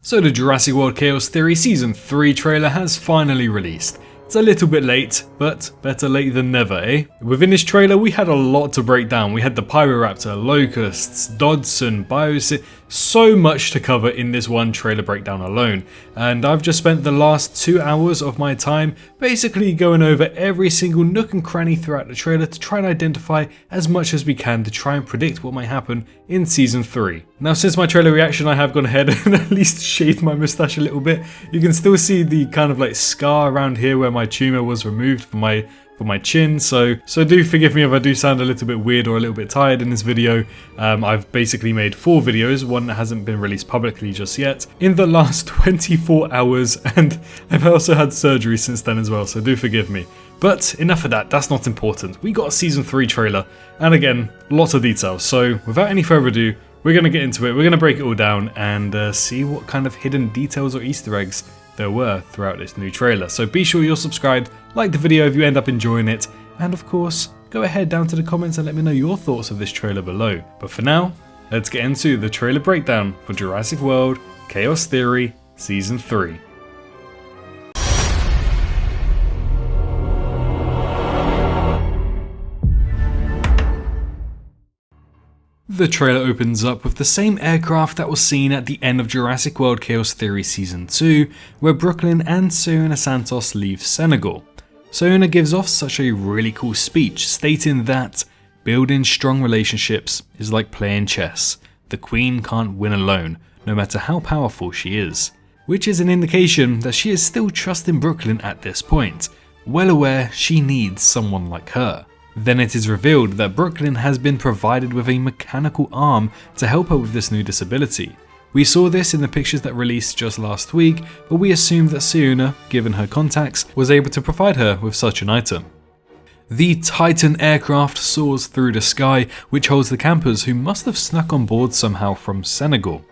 So the Jurassic World Chaos Theory Season 3 trailer has finally released. It's a little bit late, but better late than never, eh? Within this trailer we had a lot to break down. We had the Pyroraptor, Locusts, Dodson, Biocid, so much to cover in this one trailer breakdown alone. And I've just spent the last 2 hours of my time basically going over every single nook and cranny throughout the trailer to try and identify as much as we can to try and predict what might happen in Season 3. Now since my trailer reaction I have gone ahead and at least shaved my moustache a little bit. You can still see the kind of like scar around here where my tumor was removed from my chin, so do forgive me if I do sound a little bit weird or a little bit tired in this video. I've basically made 4 videos, one that hasn't been released publicly just yet, in the last 24 hours, and I've also had surgery since then as well, so do forgive me. But enough of that, that's not important. We got a Season 3 trailer, and again, lots of details, so without any further ado, we're going to get into it, we're going to break it all down and see what kind of hidden details or Easter eggs there were throughout this new trailer. So be sure you're subscribed, like the video if you end up enjoying it, and of course, go ahead down to the comments and let me know your thoughts of this trailer below. But for now, let's get into the trailer breakdown for Jurassic World Chaos Theory Season 3. The trailer opens up with the same aircraft that was seen at the end of Jurassic World Chaos Theory Season 2, where Brooklyn and Sirena Santos leave Senegal. Sirena gives off such a really cool speech, stating that building strong relationships is like playing chess. The Queen can't win alone, no matter how powerful she is. Which is an indication that she is still trusting Brooklyn at this point, well aware she needs someone like her. Then it is revealed that Brooklyn has been provided with a mechanical arm to help her with this new disability. We saw this in the pictures that released just last week, but we assumed that Sirena, given her contacts, was able to provide her with such an item. The Titan aircraft soars through the sky, which holds the campers who must have snuck on board somehow from Senegal.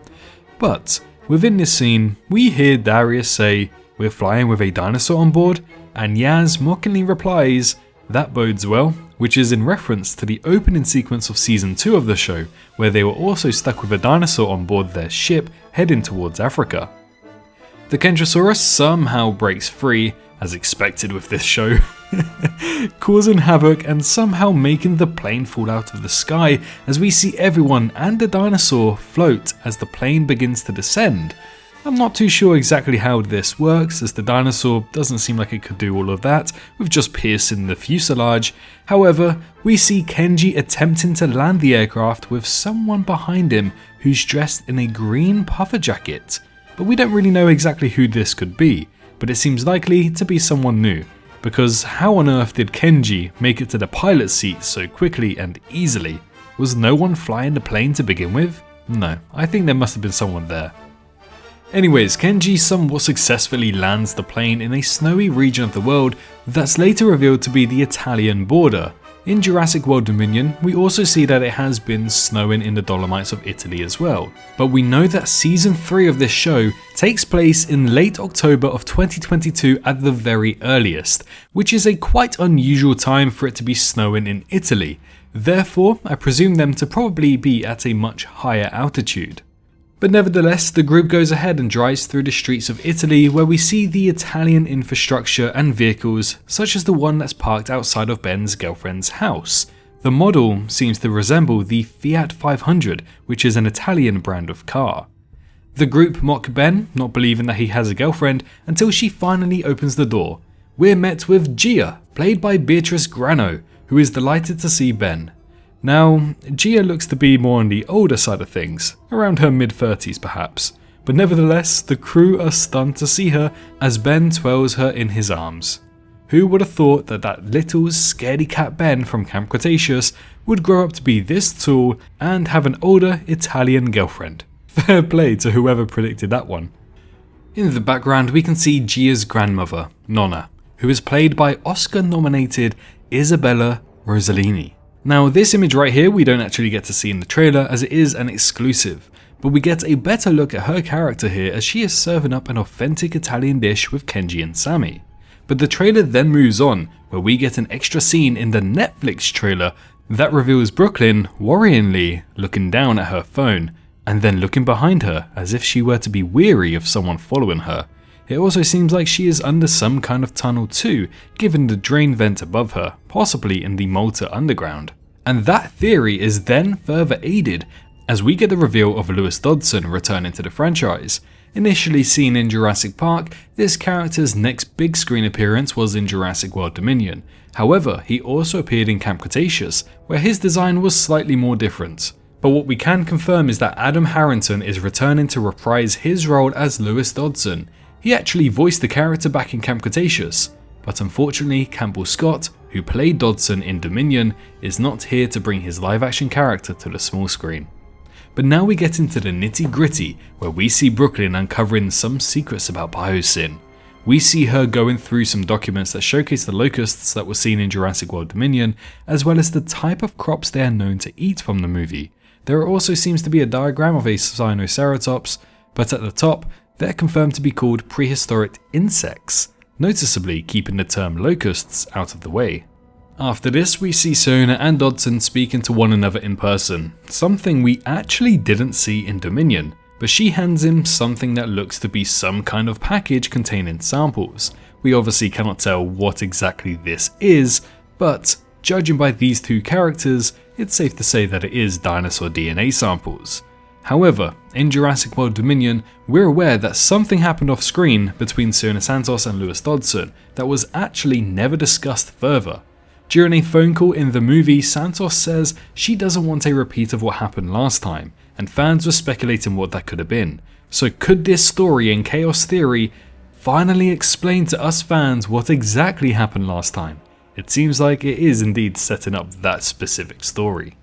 But within this scene, we hear Darius say, "We're flying with a dinosaur on board," and Yaz mockingly replies, "That bodes well," which is in reference to the opening sequence of Season 2 of the show, where they were also stuck with a dinosaur on board their ship heading towards Africa. The Kentrosaurus somehow breaks free, as expected with this show, causing havoc and somehow making the plane fall out of the sky as we see everyone and the dinosaur float as the plane begins to descend. I'm not too sure exactly how this works, as the dinosaur doesn't seem like it could do all of that with just piercing the fuselage. However, we see Kenji attempting to land the aircraft with someone behind him who's dressed in a green puffer jacket. But we don't really know exactly who this could be, but it seems likely to be someone new, because how on earth did Kenji make it to the pilot seat so quickly and easily? Was no one flying the plane to begin with? No, I think there must have been someone there. Anyways, Kenji somewhat successfully lands the plane in a snowy region of the world that's later revealed to be the Italian border. In Jurassic World Dominion, we also see that it has been snowing in the Dolomites of Italy as well. But we know that Season 3 of this show takes place in late October of 2022 at the very earliest, which is a quite unusual time for it to be snowing in Italy. Therefore, I presume them to probably be at a much higher altitude. But nevertheless, the group goes ahead and drives through the streets of Italy, where we see the Italian infrastructure and vehicles, such as the one that's parked outside of Ben's girlfriend's house. The model seems to resemble the Fiat 500, which is an Italian brand of car. The group mock Ben, not believing that he has a girlfriend, until she finally opens the door. We're met with Gia, played by Beatrice Grano, who is delighted to see Ben. Now, Gia looks to be more on the older side of things, around her mid-30s perhaps, but nevertheless the crew are stunned to see her as Ben twirls her in his arms. Who would have thought that that little scaredy cat Ben from Camp Cretaceous would grow up to be this tall and have an older Italian girlfriend? Fair play to whoever predicted that one. In the background we can see Gia's grandmother, Nonna, who is played by Oscar-nominated Isabella Rossellini. Now this image right here we don't actually get to see in the trailer as it is an exclusive, but we get a better look at her character here as she is serving up an authentic Italian dish with Kenji and Sammy. But the trailer then moves on, where we get an extra scene in the Netflix trailer that reveals Brooklyn worryingly looking down at her phone. and then looking behind her as if she were to be weary of someone following her. It also seems like she is under some kind of tunnel too, given the drain vent above her, possibly in the Malta underground. And that theory is then further aided as we get the reveal of Lewis Dodson returning to the franchise. Initially seen in Jurassic Park, this character's next big screen appearance was in Jurassic World Dominion. However, he also appeared in Camp Cretaceous, where his design was slightly more different. But what we can confirm is that Adam Harrington is returning to reprise his role as Lewis Dodson. He actually voiced the character back in Camp Cretaceous, but unfortunately Campbell Scott, who played Dodson in Dominion, is not here to bring his live action character to the small screen. But now we get into the nitty gritty, where we see Brooklyn uncovering some secrets about Biosyn. We see her going through some documents that showcase the locusts that were seen in Jurassic World Dominion, as well as the type of crops they are known to eat from the movie. There also seems to be a diagram of a Sinoceratops, but at the top, they're confirmed to be called prehistoric insects, noticeably keeping the term locusts out of the way. After this, we see Sona and Dodson speaking to one another in person, something we actually didn't see in Dominion, but she hands him something that looks to be some kind of package containing samples. We obviously cannot tell what exactly this is, but judging by these two characters, it's safe to say that it is dinosaur DNA samples. However, in Jurassic World Dominion, we're aware that something happened off screen between Sona Santos and Lewis Dodson that was actually never discussed further. During a phone call in the movie, Santos says she doesn't want a repeat of what happened last time, and fans were speculating what that could have been. So could this story in Chaos Theory finally explain to us fans what exactly happened last time? It seems like it is indeed setting up that specific story.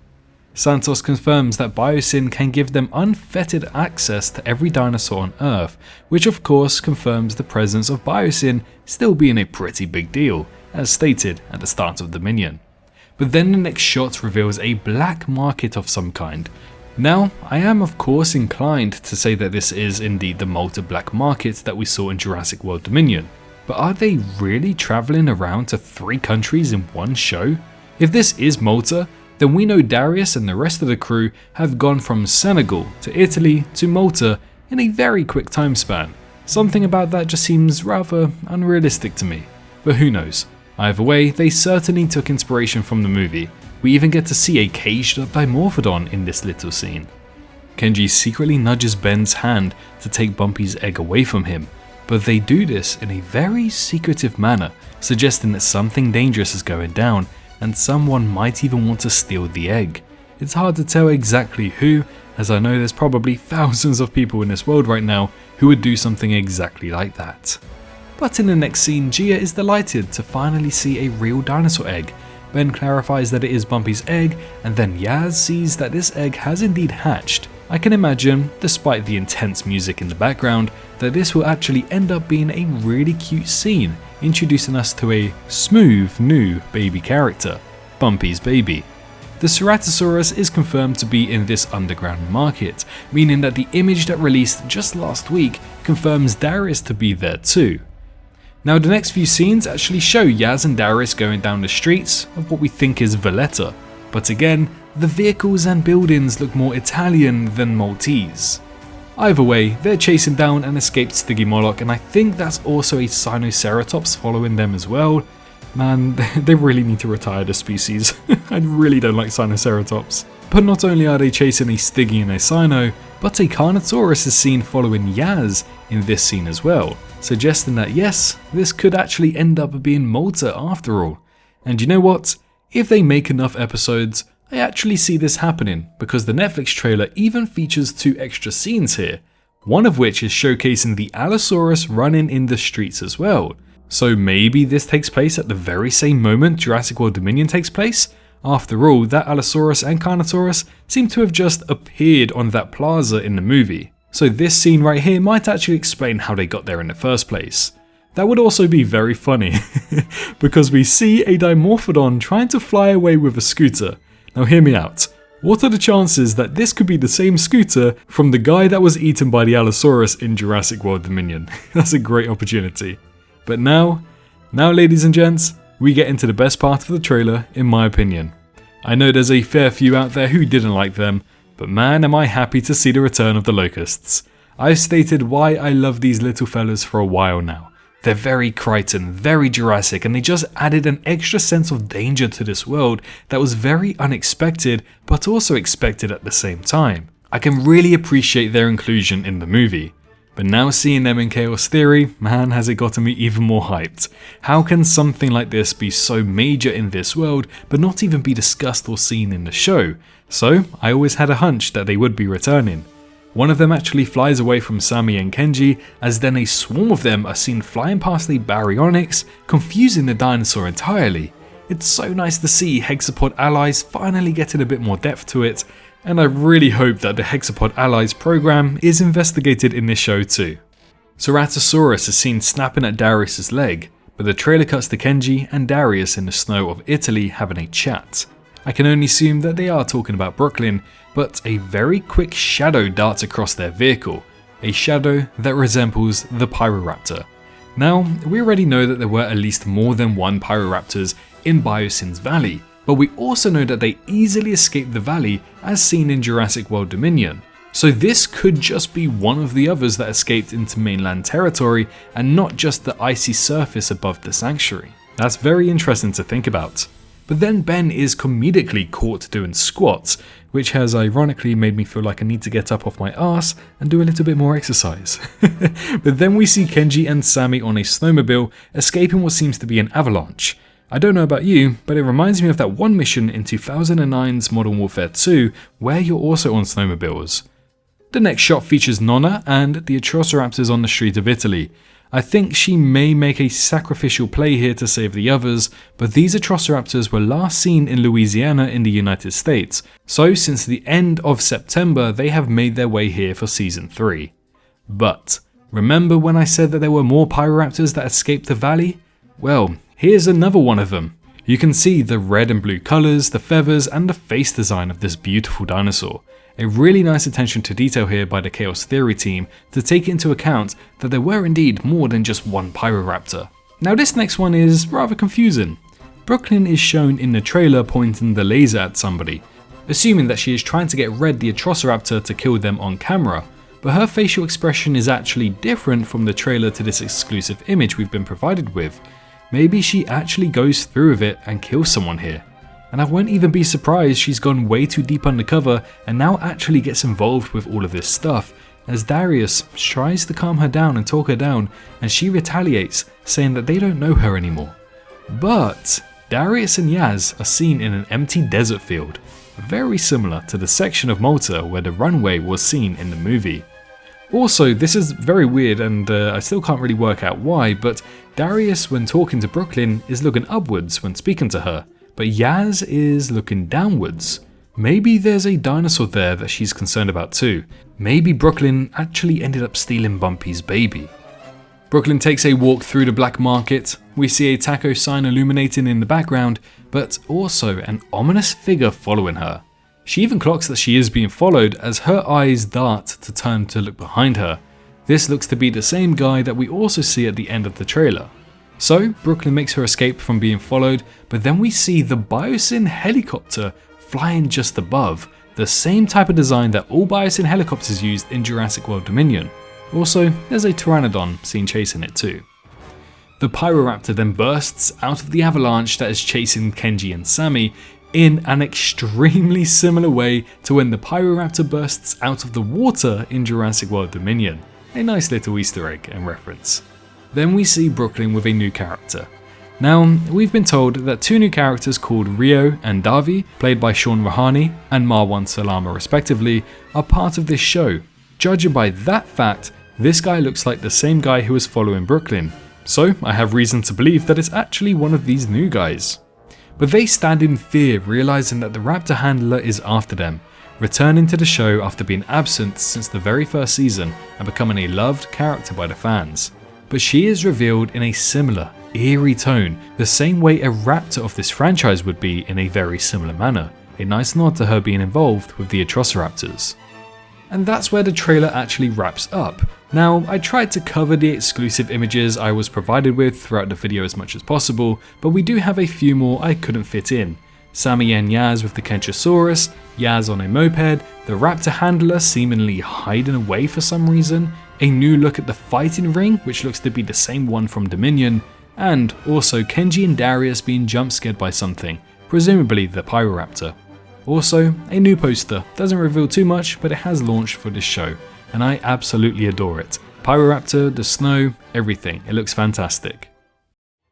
Santos confirms that Biosyn can give them unfettered access to every dinosaur on Earth, which of course confirms the presence of Biosyn still being a pretty big deal, as stated at the start of Dominion. But then the next shot reveals a black market of some kind. Now, I am of course inclined to say that this is indeed the Malta black market that we saw in Jurassic World Dominion, but are they really travelling around to 3 countries in one show? If this is Malta, then we know Darius and the rest of the crew have gone from Senegal to Italy to Malta in a very quick time span. Something about that just seems rather unrealistic to me, but who knows. Either way, they certainly took inspiration from the movie. We even get to see a caged up Dimorphodon in this little scene. Kenji secretly nudges Ben's hand to take Bumpy's egg away from him, but they do this in a very secretive manner, suggesting that something dangerous is going down and someone might even want to steal the egg. It's hard to tell exactly who, as I know there's probably thousands of people in this world right now who would do something exactly like that. But in the next scene, Gia is delighted to finally see a real dinosaur egg. Ben clarifies that it is Bumpy's egg, and then Yaz sees that this egg has indeed hatched. I can imagine, despite the intense music in the background, that this will actually end up being a really cute scene, introducing us to a smooth new baby character, Bumpy's baby. The Ceratosaurus is confirmed to be in this underground market, meaning that the image that released just last week confirms Darius to be there too. Now the next few scenes actually show Yaz and Darius going down the streets of what we think is Valletta, but again, the vehicles and buildings look more Italian than Maltese. Either way, they're chasing down an escaped Stygimoloch, and I think that's also a Sinoceratops following them as well. Man, they really need to retire the species. I really don't like Sinoceratops. But not only are they chasing a Stygi and a Sino, but a Carnotaurus is seen following Yaz in this scene as well, suggesting that yes, this could actually end up being Malta after all. And you know what? If they make enough episodes, I actually see this happening, because the Netflix trailer even features 2 extra scenes here, one of which is showcasing the Allosaurus running in the streets as well. So maybe this takes place at the very same moment Jurassic World Dominion takes place? After all, that Allosaurus and Carnotaurus seem to have just appeared on that plaza in the movie. So this scene right here might actually explain how they got there in the first place. That would also be very funny, because we see a Dimorphodon trying to fly away with a scooter. Now hear me out. What are the chances that this could be the same scooter from the guy that was eaten by the Allosaurus in Jurassic World Dominion? That's a great opportunity. But now ladies and gents, we get into the best part of the trailer in my opinion. I know there's a fair few out there who didn't like them, But man, am I happy to see the return of the locusts. I've stated why I love these little fellas for a while now. They're very Crichton, very Jurassic, and they just added an extra sense of danger to this world that was very unexpected, but also expected at the same time. I can really appreciate their inclusion in the movie. But now seeing them in Chaos Theory, man, has it gotten me even more hyped. How can something like this be so major in this world, but not even be discussed or seen in the show? So, I always had a hunch that they would be returning. One of them actually flies away from Sammy and Kenji, as then a swarm of them are seen flying past the baryonyx, confusing the dinosaur entirely. It's so nice to see Hexapod allies finally getting a bit more depth to it, and I really hope that the Hexapod Allies program is investigated in this show too. Ceratosaurus is seen snapping at Darius' leg, but the trailer cuts to Kenji and Darius in the snow of Italy having a chat. I can only assume that they are talking about Brooklyn, but a very quick shadow darts across their vehicle, a shadow that resembles the Pyroraptor. Now, we already know that there were at least more than one Pyroraptors in Biosyn's Valley, but we also know that they easily escaped the valley as seen in Jurassic World Dominion. So this could just be one of the others that escaped into mainland territory and not just the icy surface above the sanctuary. That's very interesting to think about. But then Ben is comedically caught doing squats, which has ironically made me feel like I need to get up off my ass and do a little bit more exercise. But then we see Kenji and Sammy on a snowmobile escaping what seems to be an avalanche. I don't know about you, but it reminds me of that one mission in 2009's Modern Warfare 2 where you're also on snowmobiles. The next shot features Nonna and the Atrociraptors on the street of Italy. I think she may make a sacrificial play here to save the others, but these Atrociraptors were last seen in Louisiana in the United States, so since the end of September they have made their way here for Season 3. But, remember when I said that there were more Pyroraptors that escaped the valley? Well, here's another one of them. You can see the red and blue colours, the feathers and the face design of this beautiful dinosaur. A really nice attention to detail here by the Chaos Theory team to take into account that there were indeed more than just one Pyroraptor. Now this next one is rather confusing. Brooklyn is shown in the trailer pointing the laser at somebody, assuming that she is trying to get Red the Atrociraptor to kill them on camera, but her facial expression is actually different from the trailer to this exclusive image we've been provided with. Maybe she actually goes through with it and kills someone here. And I won't even be surprised she's gone way too deep undercover and now actually gets involved with all of this stuff, as Darius tries to calm her down and talk her down, and she retaliates, saying that they don't know her anymore. But Darius and Yaz are seen in an empty desert field, very similar to the section of Malta where the runway was seen in the movie. Also, this is very weird and I still can't really work out why, but Darius, when talking to Brooklyn, is looking upwards when speaking to her, but Yaz is looking downwards. Maybe there's a dinosaur there that she's concerned about too. Maybe Brooklyn actually ended up stealing Bumpy's baby. Brooklyn takes a walk through the black market. We see a taco sign illuminating in the background, but also an ominous figure following her. She even clocks that she is being followed as her eyes dart to turn to look behind her. This looks to be the same guy that we also see at the end of the trailer. So Brooklyn makes her escape from being followed, but then we see the Biosyn helicopter flying just above, the same type of design that all Biosyn helicopters used in Jurassic World Dominion. Also, there's a Pteranodon seen chasing it too. The Pyroraptor then bursts out of the avalanche that is chasing Kenji and Sammy in an extremely similar way to when the Pyroraptor bursts out of the water in Jurassic World Dominion. A nice little Easter egg and reference. Then we see Brooklyn with a new character. Now, we've been told that two new characters called Rio and Davi, played by Sean Rahani and Marwan Salama respectively, are part of this show. Judging by that fact, this guy looks like the same guy who was following Brooklyn, so I have reason to believe that it's actually one of these new guys. But they stand in fear, realizing that the raptor handler is after them, returning to the show after being absent since the very first season and becoming a loved character by the fans. But she is revealed in a similar, eerie tone, the same way a raptor of this franchise would be in a very similar manner, a nice nod to her being involved with the Atrociraptors. And that's where the trailer actually wraps up. Now, I tried to cover the exclusive images I was provided with throughout the video as much as possible, but we do have a few more I couldn't fit in. Sammy and Yaz with the Kentrosaurus, Yaz on a moped, the raptor handler seemingly hiding away for some reason, a new look at the fighting ring which looks to be the same one from Dominion, and also Kenji and Darius being jump scared by something, presumably the Pyroraptor. Also, a new poster, doesn't reveal too much but it has launched for this show, and I absolutely adore it. Pyroraptor, the snow, everything, it looks fantastic.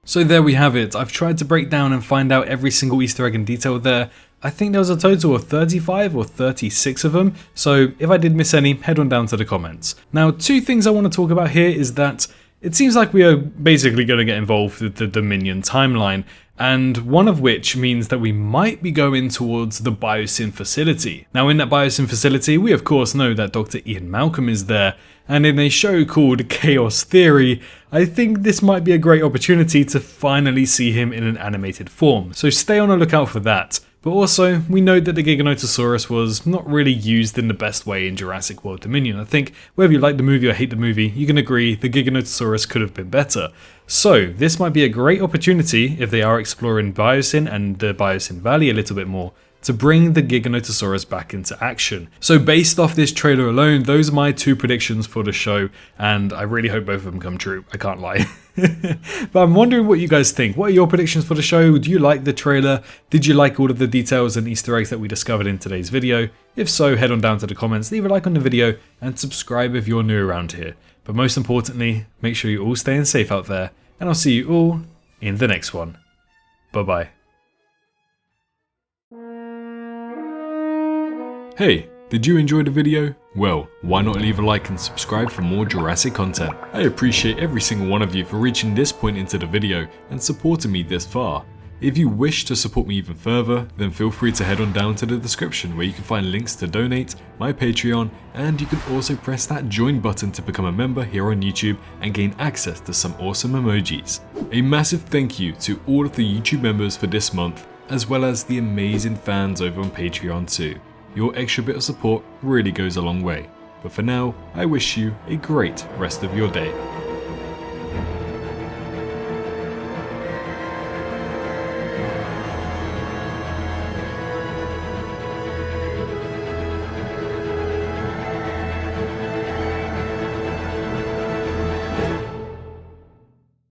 So there we have it. I've tried to break down and find out every single Easter egg and detail there. I think there was a total of 35 or 36 of them, so if I did miss any, head on down to the comments. Now, two things I want to talk about here is that it seems like we are basically going to get involved with the Dominion timeline, and one of which means that we might be going towards the Biosyn facility. Now in that Biosyn facility, we of course know that Dr. Ian Malcolm is there, and in a show called Chaos Theory, I think this might be a great opportunity to finally see him in an animated form, so stay on the lookout for that. But also, we know that the Giganotosaurus was not really used in the best way in Jurassic World Dominion. I think whether you like the movie or hate the movie, you can agree the Giganotosaurus could have been better. So this might be a great opportunity, if they are exploring Biosyn and the Biosyn Valley a little bit more, to bring the Giganotosaurus back into action. So based off this trailer alone, those are my two predictions for the show, and I really hope both of them come true, I can't lie. But I'm wondering what you guys think. What are your predictions for the show? Do you like the trailer? Did you like all of the details and Easter eggs that we discovered in today's video? If so, head on down to the comments, leave a like on the video, and subscribe if you're new around here. But most importantly, make sure you're all staying safe out there, and I'll see you all in the next one. Bye bye. Hey, did you enjoy the video? Well, why not leave a like and subscribe for more Jurassic content? I appreciate every single one of you for reaching this point into the video and supporting me this far. If you wish to support me even further, then feel free to head on down to the description where you can find links to donate, my Patreon, and you can also press that join button to become a member here on YouTube and gain access to some awesome emojis. A massive thank you to all of the YouTube members for this month, as well as the amazing fans over on Patreon too. Your extra bit of support really goes a long way. But for now, I wish you a great rest of your day.